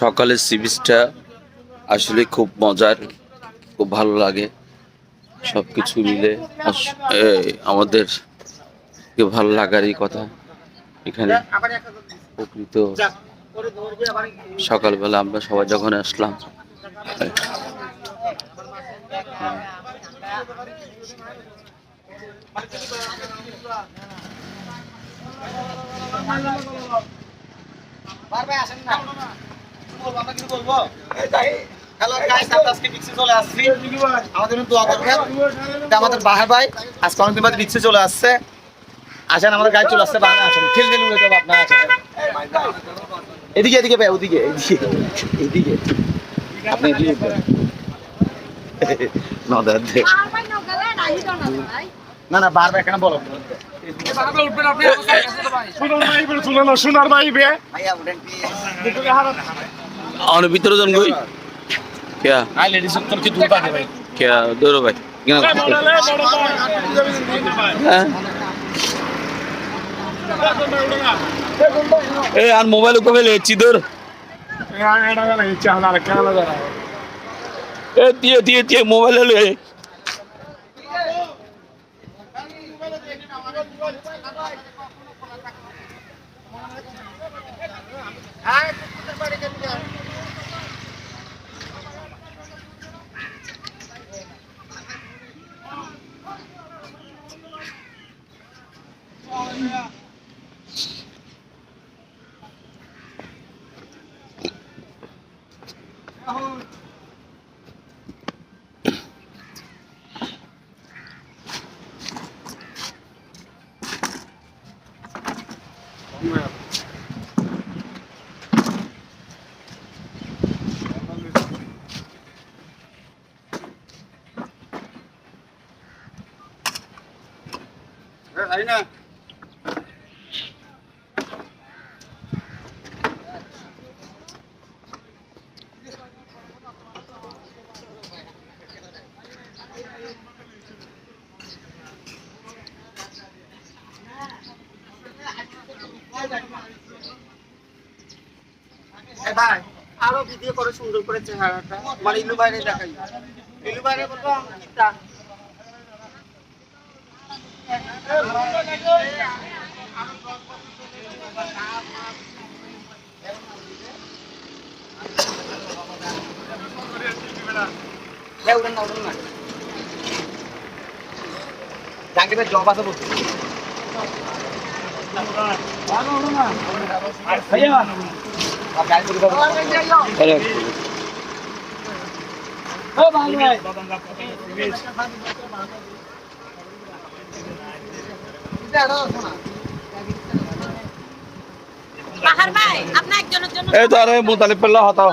সকালের সি বিচটা আসলে খুব মজার, খুব ভালো লাগে। সবকিছু মিলে আমাদের ভালো লাগারই কথা। এখানে প্রকৃত সকালবেলা আমরা সবাই যখন আসলাম, আমাদের বাহার ভাই আজকে অনেকদিন বাদে রিক্সে চলে আসছে। আসেন, আমাদের গাড়ি চলে আসছে। বাহার আসেন, ঠিক দিন আপনার আসেন। এদিকে এদিকে ভাই, ওদিকে এদিকে এদিকে আপনি না না বাহার ভাই এখানে বলো সোনার ভাই বে और भीतर जन गई क्या हां लेडीज उत्तर की दूर भागे भाई क्या दोरो भाई ए यार मोबाइल को ले चिदर यार एड़ा वाला चाहला रखा लगा ए दिए मोबाइल ले না ভাই আরো ভিডিও করে সুন্দর করে চেহারাটা মানে ইলু বাইরে দেখাই। ইলু বাইরে বলবো কিটা উড়েন না জাঙ্গিবে জব আছে বলছি मुतालिब पेल्ला हता